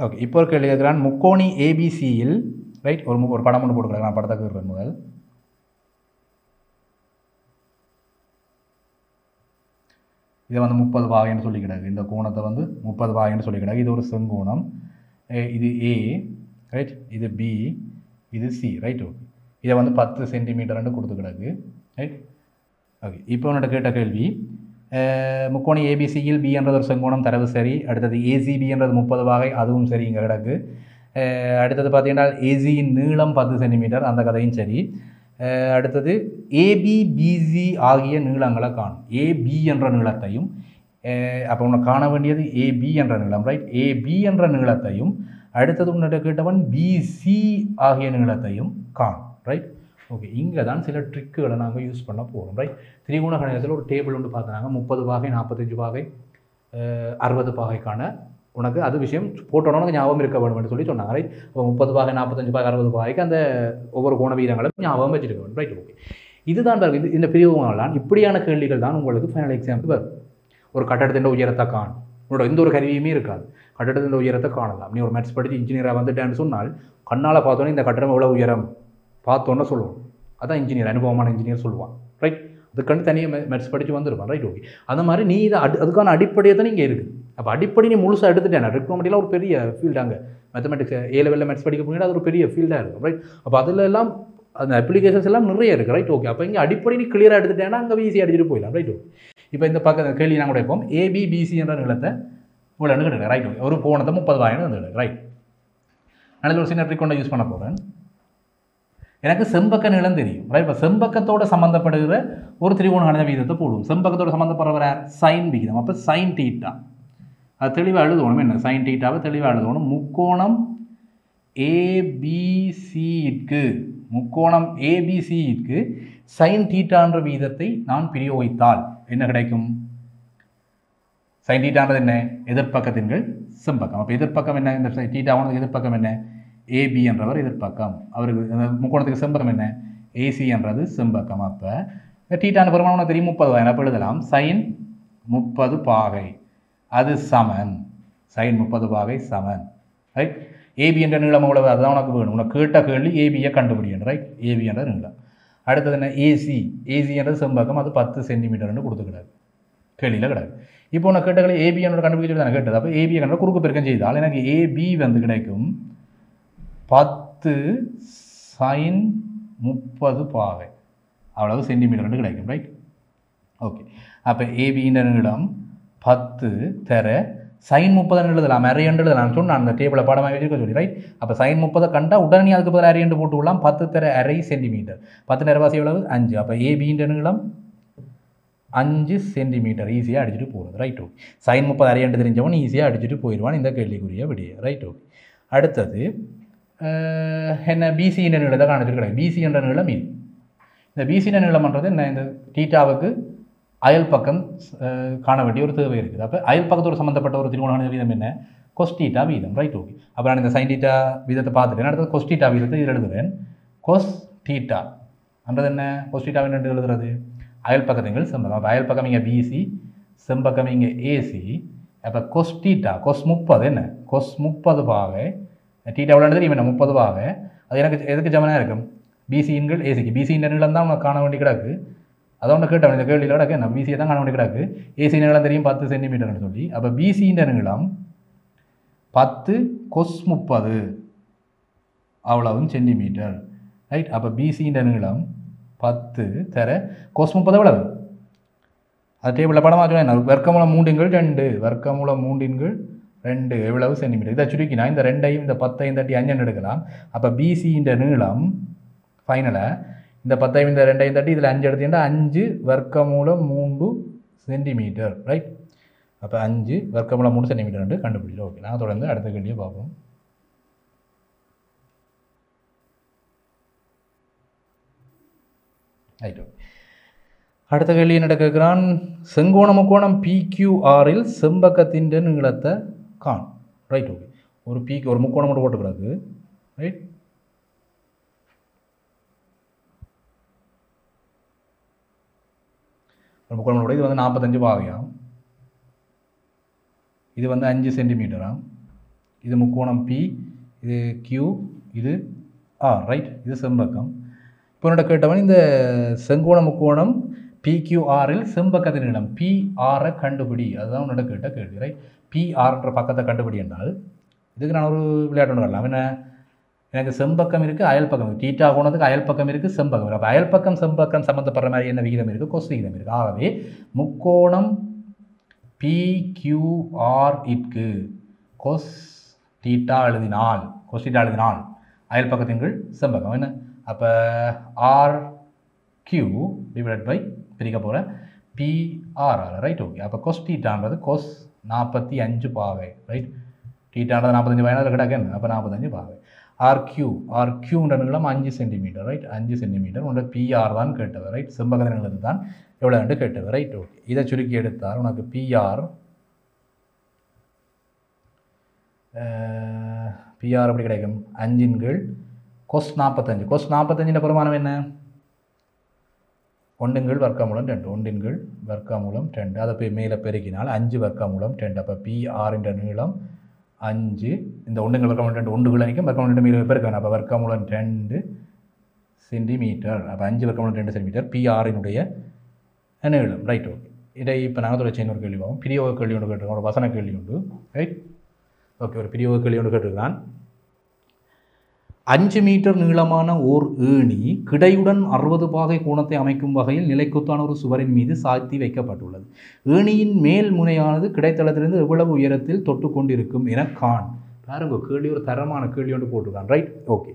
okay. இப்போ ஒரு கேள்வி கேட்குறான், முக்கோணி ஏபிசியில் ரைட் ஒரு படம் ஒன்று போட்டுக்கிறேன். நான் படத்தை கேட்குறேன் முதல். இதை 30 பாகைன்னு சொல்லி கிடக்கு. இந்த கோணத்தை 30 பாகைன்னு சொல்லி கிடக்கு. இது ஒரு செங்கோணம். இது ஏ ரைட், இது பி, இது சி. Right, okay. இதை 10 சென்டிமீட்டர்னு கொடுத்து கிடக்கு. Right, okay. இப்போ உன்னோட கேட்ட கேள்வி, முக்கோணி ஏபிசியில் பி என்றது ஒரு செங்கோணம், தரவு சரி. அடுத்தது ஏசிபி என்றது 30 பாகை, அதுவும் சரி, இங்கே கிடக்கு. அடுத்தது பார்த்தீங்கன்னா ஏசியின் நீளம் 10 சென்டிமீட்டர், அந்த கதையும் சரி. அடுத்தது ஏபிபிசி ஆகிய நீளங்களை காணும். ஏபி என்ற நீளத்தையும் அப்போ உனக்கு காண வேண்டியது ஏபி என்ற நீளம். ரைட், ஏபி என்ற நீளத்தையும் அடுத்தது உன்னிட்ட கேட்டவன் பிசி ஆகிய நீளத்தையும் காணும். Right, okay. இங்கே தான் சில ட்ரிக்குகளை நாங்கள் யூஸ் பண்ண போகிறோம். ரைட், திரிகோண கணிதத்தில் ஒரு டேபிள் ஒன்று பார்த்தாங்க. 30 பாகை, 45 பாகை, 60 பாகைக்கான உனக்கு அது விஷயம் போட்டோன்னா உனக்கு ஞாபகம் இருக்க வேணும்னு சொல்லி சொன்னாங்க. ரைட், இப்போ 30 பாகை, 45 பாகை, 60 பாகைக்கு அந்த ஒவ்வொரு கோண வீதங்களும் ஞாபகம் வச்சுருக்க வேண்டும். Right, okay. இதுதான் பாருங்க, இந்த பிரிவுகளால் இப்படியான கேள்விகள் தான் உங்களுக்கு ஃபைனல் எக்ஸாமுக்கு வரும். ஒரு கட்டடத்தின் உயரத்தை காணும். உன்னோட எந்த ஒரு கருவியுமே இருக்காது, கட்டடத்தின் உயரத்தை காணலாம். நீ ஒரு மேத்ஸ் படித்து இன்ஜினியராக வந்துட்டேன்னு சொன்னால் கண்ணால் பார்த்தோன்னே இந்த கட்டடம் எவ்வளோ உயரம் பார்த்தோன்னே சொல்லுவோம். அதான் இன்ஜினியர், அனுபவமான இன்ஜினியர் சொல்லுவான். ரைட், அதுக்கண்டு தனியாக மேத்ஸ் படித்து வந்துருப்பான். Right, okay. அந்த மாதிரி நீ இதை அதுக்கான அடிப்படையை தான் இங்கே இருக்குது. அப்போ அடிப்படை நீ முழுசாக எடுத்துட்டேன். ரெக்கமெண்டிலாம் ஒரு பெரிய ஃபீல்டாங்க மேத்தமெட்டிக்ஸ் ஏ லெவலில் மேத்ஸ் படிக்க போனீங்கன்னா அது ஒரு பெரிய ஃபீல்டாக இருக்கும். ரைட், அப்போ அதில் எல்லாம் அந்த அப்ளிகேஷன்ஸ் எல்லாம் நிறைய இருக்குது. Right, okay. அப்போ இங்கே அடிப்படை நீ கிளியராக எடுத்துட்டேன்னா அங்கே ஈஸியாக அடிச்சுட்டு போயிடலாம். Right, okay. இப்போ இந்த பக்கம் கேள்வி நாங்கள் வைப்போம், ஏபிபிசி என்ற நிலத்தை இவ்வளோ எடுக்க. Right, okay. ஒரு கோணத்தை 30 பாகைன்னு வந்துடுது. ரைட், அதில் ஒரு சின்ன ட்ரிக் கொண்டு யூஸ் பண்ண போகிறேன். எனக்கு செம்பக்க நீளம் தெரியும். ரைட், இப்போ செம்பக்கத்தோடு சம்மந்தப்படுகிற ஒரு திரிகோண கணித வீதத்தை போடுவோம். செம்பக்கத்தோடு சம்மந்தப்படுற சைன் விகிதம். அப்போ சைன் தீட்டா அது தெளிவாக எழுதணும். என்ன சைன் தீட்டாவை தெளிவாக எழுதணும். முக்கோணம் ஏபிசிக்கு சைன் தீட்டான்ற வீதத்தை நான் பிரயோகித்தால் என்ன கிடைக்கும்? சைன் தீட்டான்றது என்ன? எதிர்ப்பக்கத்தின் செம்பக்கம். அப்போ எதிர்ப்பக்கம் என்ன? இந்த தீட்டாவானது எதிர்ப்பக்கம் என்ன? ஏபி என்றவர் எதிர்ப்பக்கம். அவருக்கு முக்கோணத்துக்கு செம்பக்கம் என்ன? ஏசி என்றது செம்பக்கம். அப்போ தீட்டான பெருமானம் தெரியும் 30 பாகை. அப்போ எழுதலாம் சைன் 30 பாகை அது சமன். சைன் 30 பாகை சமன். ரைட், ஏபி என்ற நீளம் எவ்வளவு? அதுதான் உனக்கு வேணும். உனக்கு கேட்ட கேள்வி ஏபியை கண்டுபிடிக்கணும். ரைட், ஏபி என்ற நீளம். அடுத்தது என்ன? ஏசி என்றது செம்பக்கம், அது 10 சென்டிமீட்டர்னு கொடுத்துக்கிடாது, கேள்வியில் கிடாது. இப்போ உனக்கு கேட்ட கேள்வி ஏபி என்னோட கண்டுபிடிச்சிட்டு தானே கேட்டது. அப்போ ஏபியை கண்டு குறுக்கு பெருக்கம் செய்தால் எனக்கு ஏபி கிடைக்கும் 10 சைன் 30 பாகை, அவ்வளவு சென்டிமீட்டர் கிடைக்கும். Right, okay. அப்போ ஏபின்ற நீளம் 10 தர சைன் 30 எழுதலாம், அரையண்டு எழுதலாம் சொன்னால் அந்த டேபிளை பாடமாக வச்சுருக்க சொல்லி. ரைட், அப்போ சைன் 30 கண்டா உடனே அதுக்கு பதில் அரையண்டு போட்டு விடலாம். 10 தர அரை சென்டிமீட்டர், 10 நிறவாசி எவ்வளவு? 5. அப்போ ஏபின்ற நீளம் 5 சென்டிமீட்டர். ஈஸியாக அடிச்சுட்டு போகிறது. Right, okay. சைன் 30 அரையண்டு தெரிஞ்சவன் ஈஸியாக அடிச்சுட்டு போயிடுவான் இந்த கேள்விக்குரிய விடிய. Right, okay. அடுத்தது என்ன? பிசி என்ற நீளத்தை காணிச்சிருக்கிறேன். பிசி என்ற நீளம் இது. இந்த பிசி என்ற நீளம்ன்றது என்ன? இந்த தீட்டாவுக்கு அயல் பக்கம் காண வேண்டிய ஒரு தேவை இருக்குது. அப்போ அயல் பக்கத்தோடு சம்மந்தப்பட்ட ஒரு திரிகோண கணித வீதம் என்ன? கொஸ்டீட்டா வீதம். Right, okay. அப்போ நான் இந்த சைன் டீட்டா வீதத்தை பார்த்துட்டேன். அடுத்தது கொஸ்டீட்டா வீதத்தை இதில் எழுதுவேன். கொஸ் டீட்டா என்றது என்ன? கொஸ்டீட்டா வீதம் எழுதுறது அயல் பக்கத்துங்கள் செம்பக்கம். அப்போ அயல் பக்கம் இங்கே பிசி, செம்பக்கம் இங்கே ஏசி. அப்போ கொஸ்டீட்டா கொஸ் 30 என்ன? கொஸ் 30 பாகை டீட்டா எவ்வளோ தெரியும் என்ன? 30 பாகை. அது எனக்கு எதுக்கு ஜமனாக இருக்கும்? பிசின்கள் ஏசிக்கு. பிசியின் நீளம் தான் உனக்கு காண வேண்டி கிடக்கு. அதை ஒன்று கேட்டவன் இந்த கேள்வியில் கிடக்கு என்ன? பிசியை தான் காண வேண்டி கிடக்கு. ஏசி நீளம் தெரியும் 10 சென்டிமீட்டர்னு சொல்லி. அப்போ பிசியின் நீளம் 10 கொஸ் 30 அவ்வளவும் சென்டிமீட்டர். ரைட், அப்போ பிசியின் நீளம் 10 தர கொஸ் 30 எவ்வளவு? அது டேபிளில் படமாக சொன்ன வர்க்கமூலம் 3 வர்க்கமூலம் 3 எவ்வளவு சென்டிமீட்டர். இதை சுருக்கினா இந்த 2ஐயும் இந்த 10ஐயும் தட்டி 5 எடுக்கலாம். அப்போ பிசியின் நீளம் ஃபைனலாக இந்த 10ஐயும் இந்த 2ஐயும் தட்டி இதில் 5 எடுத்தீங்கன்னா 5 வர்க்கமூலம் 3 சென்டிமீட்டர். ரைட், அப்போ 5 வர்க்கமூலம் 3 சென்டிமீட்டர் கண்டுபிடிச்சோம். ஓகே, நான் தொடர்ந்து அடுத்த கேள்வியை பார்ப்போம். Right, okay. அடுத்த கேள்வி என்ன கேட்குறான், செங்கோண முக்கோணம் PQRல் செம்பக்கத்தின் நீளத்தை காண். Right, okay. ஒரு முக்கோணம் மட்டும் போட்டுக்கிறாரு. ரைட், ஒரு முக்கோணம் இது வந்து 45 பாகையாம், இது வந்து 5 சென்டிமீட்டராம், இது முக்கோணம் P, இது Q, இது R. ரைட், இது செம்பக்கம். இப்போ என்னோட கேட்டவன் இந்த செங்கோண முக்கோணம் PQRல் செம்பக்கத்தின் நீளம் PR கண்டுபிடி, அதுதான் உன்னோட கேட்ட கேள்வி. ரைட், PRன்ற பக்கத்தை கண்டுபிடி என்றால் இதுக்கு நான் ஒரு விளையாட்டு ஒன்று வரலாம். என்ன, எனக்கு செம்பக்கம் இருக்குது, அயல் பக்கம் இருக்குது. தீட்டா கோணத்துக்கு அயல் பக்கம் இருக்குது, செம்பக்கம் இருக்குது. அப்போ அயல் பக்கம் செம்பக்கம் சம்மந்தப்படுற மாதிரி என்ன விகிதம் இருக்குது? கொஸ் விகிதம் இருக்குது. ஆகவே முக்கோணம் PQR இற்கு கொஸ் தீட்டா எழுதினால் அயல் பக்கத்தின் கீழ் செம்பக்கம் என்ன, அப்போ RQ டிவைட் பை பிரிக்க போகிற PR. Right, okay. அப்போ கொஸ் தீட்டான்றது கொஸ் 45 பாகை. ரைட், தீட்டான்றது 45 பாகை கிடக்கு. அப்போ 45 பாகை. RQன்ற நீளம் 5 சென்டிமீட்டர். Right, 5 centimetre. உன்னோட PR தான் கேட்டவர். ரைட், செம்பகத்தின் நீளத்து தான் எவ்வளோ என்று கேட்டவர். Right, okay. இதை சுருக்கி எடுத்தால் உனக்கு PR அப்படி கிடைக்கும் 5 கீழ் கொஸ் 45. கொஸ் 45 பெருமானம் என்ன? 1 கீழ் வர்க்கமூலம் 2. 1 கீழ் வர்க்கமூலம் 2. அதை போய் மேலே பெருக்கினால் 5 வர்க்கமூலம் 2. அப்போ PR என்ற நீளம் 5. இந்த 1 கீழ் வர்க்கமூலம் 2 1 கீழ் அணிக்கும் வர்க்கமூலம் 2 மேலே பெருக்கணும். அப்போ வர்க்கமூலம் 2 சென்டிமீட்டர். அப்போ 5 வர்க்கமூலம் 2 சென்டிமீட்டர் PRனுடைய நீளம். Right, okay. இதை இப்போ நாங்கள் தொடர்ச்சி இன்னொரு கேள்வி பார்ப்போம். பிரியோக கேள்வி ஒன்று கேட்டிருக்கோம், ஒரு வசன கேள்வி உண்டு. Right, okay. ஒரு பிரியோக கேள்வி ஒன்று கேட்டிருக்கிறான். 5 மீட்டர் நீளமான ஓர் ஏணி கிடையுடன் 60 பாகை கோணத்தை அமைக்கும் வகையில் நிலைக்குத்தான ஒரு சுவரின் மீது சாய்த்தி வைக்கப்பட்டுள்ளது. ஏணியின் மேல் முனையானது கிடைத்தளத்திலிருந்து எவ்வளவு உயரத்தில் தொட்டு கொண்டிருக்கும் என காண். பாருங்க, கேள்வி ஒரு தரமான கேள்வி ஒன்று போட்டிருக்கான். Right, okay.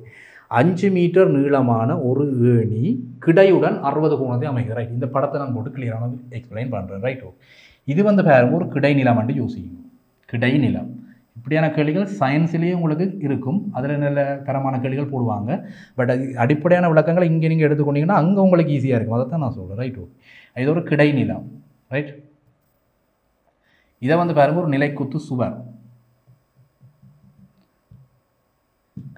5 மீட்டர் நீளமான ஒரு ஏணி கிடையுடன் 60 கோணத்தை அமைக்கிறது. ரைட், இந்த படத்தை நான் போட்டு கிளியரான எக்ஸ்பிளைன் பண்ணுறேன். Right, okay. இது வந்து பாருங்க ஒரு கிடை நிலம் என்று யோசிக்கணும். கிடை நிலம் இப்படியான கேள்விகள் சயின்ஸ்லேயே உங்களுக்கு இருக்கும். அதில் நல்ல தரமான கேள்விகள் போடுவாங்க. பட் அது அடிப்படையான விளக்கங்களை இங்கே நீங்கள் எடுத்துக்கொண்டீங்கன்னா அங்கே உங்களுக்கு ஈஸியாக இருக்கும். அதை தான் நான் சொல்கிறேன். Right, okay. இது ஒரு கிடை நிலம். ரைட், இதை வந்து பாருங்க ஒரு நிலைக்குத்து சுவர்.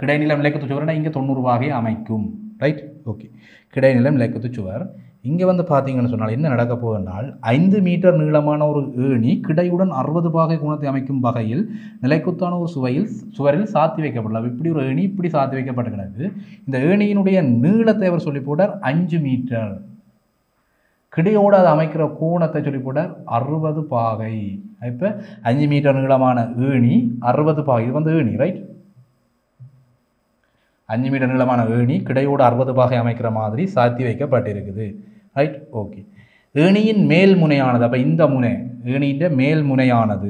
கிடைநிலம் நிலைக்குத்து சுவர்னா இங்கே 90 பாகை அமைக்கும். Right, okay. கிடைநிலம் நிலைக்குத்து சுவர். இங்கே வந்து பார்த்தீங்கன்னு சொன்னால் என்ன நடக்க போகுதுனால் 5 மீட்டர் நீளமான ஒரு ஏணி கிடையுடன் 60 பாகை கோணத்தை அமைக்கும் வகையில் நிலைக்குத்தான ஒரு சுவரில் சாத்தி வைக்கப்படலாம். இப்படி ஒரு ஏணி இப்படி சாத்தி வைக்கப்பட்டுகிறது. இந்த ஏணியினுடைய நீளத்தை அவர் சொல்லி போட்டார் 5 மீட்டர். கிடையோடு அது அமைக்கிற கோணத்தை சொல்லி போட்டார் 60 பாகை. இப்போ 5 மீட்டர் நீளமான ஏணி 60 பாகை. இது வந்து ஏணி. ரைட், 5 மீட்டர் நீளமான ஏணி கிடையோடு 60 பாகை அமைக்கிற மாதிரி சாத்தி வைக்கப்பட்டிருக்குது. Right, okay. ஏணியின் மேல் முனையானது, அப்போ இந்த முனை ஏணியின் மேல் முனையானது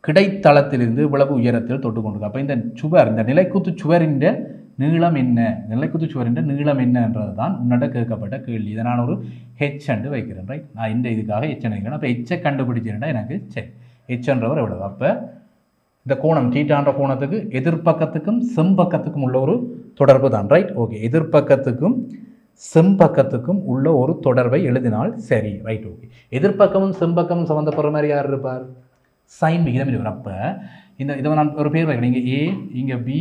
கிடைத்தளத்திலிருந்து இவ்வளவு உயரத்தில் தொட்டு கொண்டிருக்கு. அப்போ இந்த சுவர், இந்த நிலைக்குத்து சுவரின் நீளம் என்ன, நிலைக்குத்து சுவரின் நீளம் என்னன்றது தான் உன்னோட கேட்கப்பட்ட கேள்வி. இதை நான் ஒரு ஹெச் அண்டு வைக்கிறேன். ரைட், நான் இந்த இதுக்காக ஹெச் வைக்கிறேன். அப்போ ஹெச்சை கண்டுபிடிச்சிருந்தா எனக்கு சரி ஹெச்ன்றவர் எவ்வளவு. அப்போ இந்த கோணம் தீட்டான்ற கோணத்துக்கு எதிர்பக்கத்துக்கும் செம்பக்கத்துக்கும் உள்ள ஒரு தொடர்பு தான். Right, okay. எதிர்பக்கத்துக்கும் செம்பக்கத்துக்கும் உள்ள ஒரு தொடர்பை எழுதினால் சரி. Right, okay. எதிர்பக்கமும் செம்பக்கமும் சம்மந்தப்படுற மாதிரி யார் இருப்பார்? சைன் விகிதம் இருக்கும். அப்போ இதை நான் ஒரு பேர் வைக்கிறேன். இங்கே A, இங்கே B,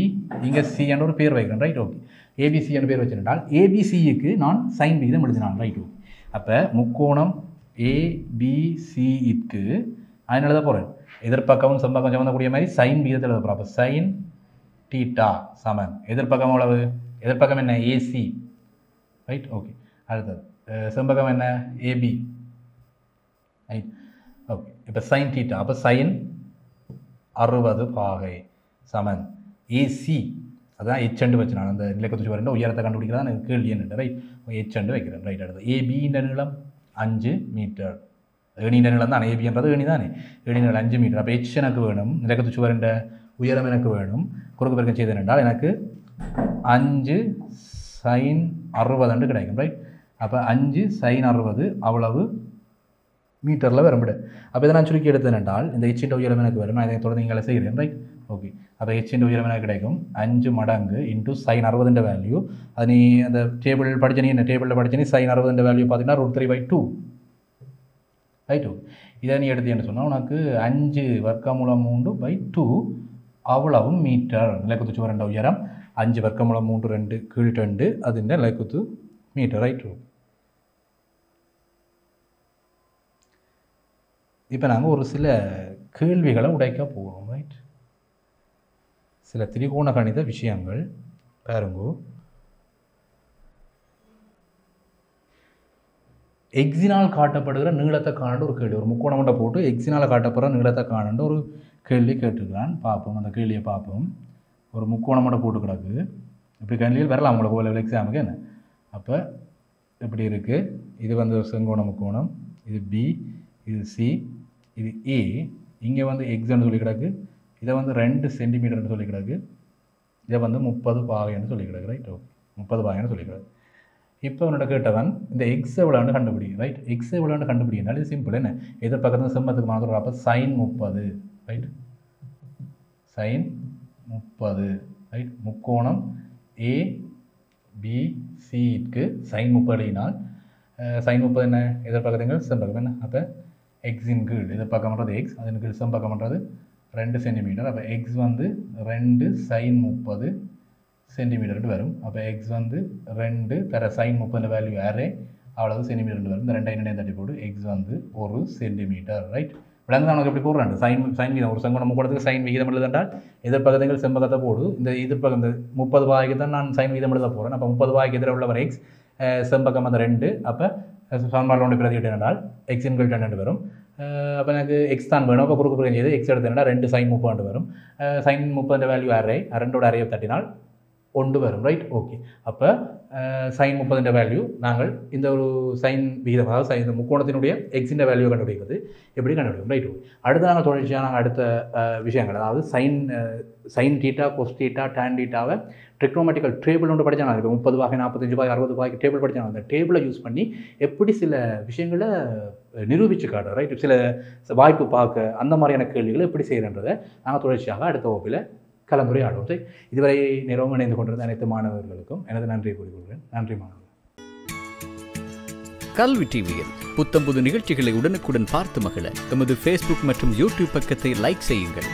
இங்கே C என்ற ஒரு பேர் வைக்கிறேன். Right, okay. ABC என்ற பேர் வச்சிருந்தால் ABCக்கு நான் சைன் விகிதம் எழுதினான். Right, okay. அப்போ முக்கோணம் ABCக்கு நான் எழுத போகிறேன். எதிர்பக்கமும் செம்பக்கம் சம்மந்தக்கூடிய மாதிரி சைன் விகிதத்தில் எழுத போகிறோம். அப்போ சைன் தீட்டா சமன் எதிர்பக்கம் எவ்வளவு? எதிர்பக்கம் என்ன? AC. Right, okay. அடுத்தது செம்பக்கம் என்ன? AB. Right, okay. இப்போ சைன் தீட்டா, அப்போ சைன் 60 பாகை சமன் AC. அதான் ஹெச்எண்டு வச்சு நான் அந்த நிலைக்குத்து சுவரின் உயரத்தை கண்டுபிடிக்கிறதா எனக்கு கேள்வி என்ன? ரைட், ஹெச்எண்டு வைக்கிறேன். ரைட், அடுத்தது ABன்ற நீளம் 5 மீட்டர். ஏணியின் நீளம் தான் ஏபின்றது ஏணி தானே. ஏணி நீளம் 5 மீட்டர். அப்போ ஹெச் எனக்கு வேணும், நிலைக்குத்து சுவரின் உயரம் எனக்கு வேணும். குறுக்கு பெருக்கம் செய்தேன் என்றால் எனக்கு 5 சைன் 60 கிடைக்கும். ரைட், அப்போ 5 சைன் 60 அவ்வளவு மீட்டரில் வரம்பிடு. அப்போ இதை நான் சுருக்கி எடுத்தேன் என்றால் இந்த ஹெச்சின் உயரம் எனக்கு வரும். நான் இதை தொடர்ந்து நீங்களை செய்கிறேன். ரைட், ஓகே அப்போ ஹெச்சின் உயரம் என்ன கிடைக்கும் 5 மடங்கு இன்ட்டு சைன் 60 வேல்யூ. அது நீ அந்த டேபிள் படிச்ச நீ என்ன டேபிளில் படிச்ச நீ சைன் 60 வேல்யூ பார்த்தீங்கன்னா √3/2 ரைட். இதை நீ எடுத்து என்ன சொன்னால் உனக்கு 5 வர்க்கமூலம் 3/2 அவ்வளவும் மீட்டர் நிலைக்குத்து சுவர் உயரம் 5 வர்க்கமூலம் 3 2 கீழ் 2 அது நிலைக்குத்து மீட்டர் ரைட். இப்போ நாங்கள் ஒரு சில கேள்விகளை உடைக்க போகிறோம் ரைட். சில திரிகோண கணித விஷயங்கள் பாருங்கோ. எக்ஸினால் காட்டப்படுகிற நீளத்தை காண ஒரு கேள்வி, ஒரு முக்கோணம் கொண்ட போட்டு எக்ஸினால் காட்டப்படுற நீளத்தை காண ஒரு கேள்வி கேட்டுக்கிறான். பார்ப்போம், அந்த கேள்வியை பார்ப்போம். ஒரு முக்கோணம் மட்டும் போட்டு கிடக்கு. இப்படி கேள்விகள் வரலாம் உங்களுக்கு போல எக்ஸாமுக்கு என்ன. அப்போ இப்படி இருக்குது, இது வந்து ஒரு செங்கோண முக்கோணம், இது பி, இது சி, இது ஏ. இங்கே வந்து எக்ஸ்ன்னு சொல்லி கிடக்கு, இதை வந்து 2 சென்டிமீட்டர்னு சொல்லி கிடக்கு, இதை வந்து 30 பாகைன்னு சொல்லி கிடக்கு ரைட். ஓகே 30 பாகைன்னு சொல்லி கிடக்கு. இப்போ அவனோட கேட்டவன் இந்த எக்ஸ் எவ்வளோன்னு கண்டுபிடி ரைட். எக்ஸ் எவ்வளோன்னு கண்டுபிடினால இது சிம்பிள் என்ன, எதை பக்கத்தில் செம்பத்துக்கு மாத்திரம். அப்போ சைன் 30 ரைட், சைன் 30 ரைட். முக்கோணம் ஏ பி சிக்கு சைன் 30 எழுதினால் சைன் 30 என்ன, எதிர் பக்கத்துங்கள் செம்பக்கம் என்ன. அப்போ எக்ஸின் கீழ் எதிர் பக்கம் பண்ணுறது எக்ஸ், அதன் கீழ் செம்பக்கம் பண்ணுறது 2 சென்டிமீட்டர். அப்போ எக்ஸ் வந்து 2 சைன் 30 சென்டிமீட்டர் வரும். அப்போ எக்ஸ் வந்து 2 தர சைன் 30 வேல்யூ அரே அவ்வளவு சென்டிமீட்டர் வரும். இந்த 2 இணையம் தட்டி போட்டு எக்ஸ் வந்து 1 சென்டிமீட்டர் ரைட். விளங்கு தான் உனக்கு எப்படி போடுறாங்க சைன் வீதம். ஒரு செங்கோண முக்கோணத்துக்கு சைன் விகிதம் எழுதண்டால் எதிர்பக்கத்துகள் செம்பகத்தை போடு. இந்த எதிர்பக்கம் இந்த 30 பாய்க்கு தான் நான் சைன் விகிதம் எழுத போகிறேன். அப்போ 30 பாய்க்கு எதிர உள்ளவர் எக்ஸ், செம்பக்கம் அந்த 2. அப்போ சமன்பாடு ஒன்று பிரதிட்டு என்றால் எக்ஸின் கீழ் 2 வரும். அப்போ எனக்கு எக்ஸ் தான் வேணும். அப்போ குறுக்கு புரிஞ்சது எக்ஸ் எடுத்தேன்னா 2 சைன் 30 வரும். சைன் 30 வேல்யூ அரே 2ஓட அரேயை தட்டினால் 1 வரும் ரைட். ஓகே அப்போ சைன் 30 வேல்யூ நாங்கள் இந்த ஒரு சைன் விகிதம், அதாவது இந்த முக்கோணத்தினுடைய எக்ஸின் வேல்யூ கண்டுபிடிக்கிறது எப்படி கண்டுபிடிக்கும் ரைட். அடுத்து நாங்கள் தொடர்ச்சியாக நாங்கள் அடுத்த விஷயங்கள், அதாவது sine theta cos theta tan டீட்டாவை ட்ரிக்னோமெட்ரிக்கல் டேபிள் ஒன்று படித்தாங்க. இப்போ 30 பாகை 45 பாகை 60 பாகை டேபிள் படித்தாங்க. அந்த டேபிளை யூஸ் பண்ணி எப்படி சில விஷயங்களை நிரூபித்து காட்டுற ரைட். சில வாய்ப்பு பார்க்க அந்த மாதிரியான கேள்விகளை எப்படி செய்கிறன்றதை நாங்கள் தொடர்ச்சியாக அடுத்த வகுப்பில் கலந்துரையாடுவோம். சரி, இதுவரை நேரமும் இணைந்து கொண்டிருந்த அனைத்து மாணவர்களுக்கும் எனது நன்றியை கூறிக்கொள்கிறேன். நன்றி மாணவர்கள். கல்வி டிவியில் புத்தம்புது நிகழ்ச்சிகளை உடனுக்குடன் பார்த்து மகிழ எமது ஃபேஸ்புக் மற்றும் யூடியூப் பக்கத்தை லைக் செய்யுங்கள்.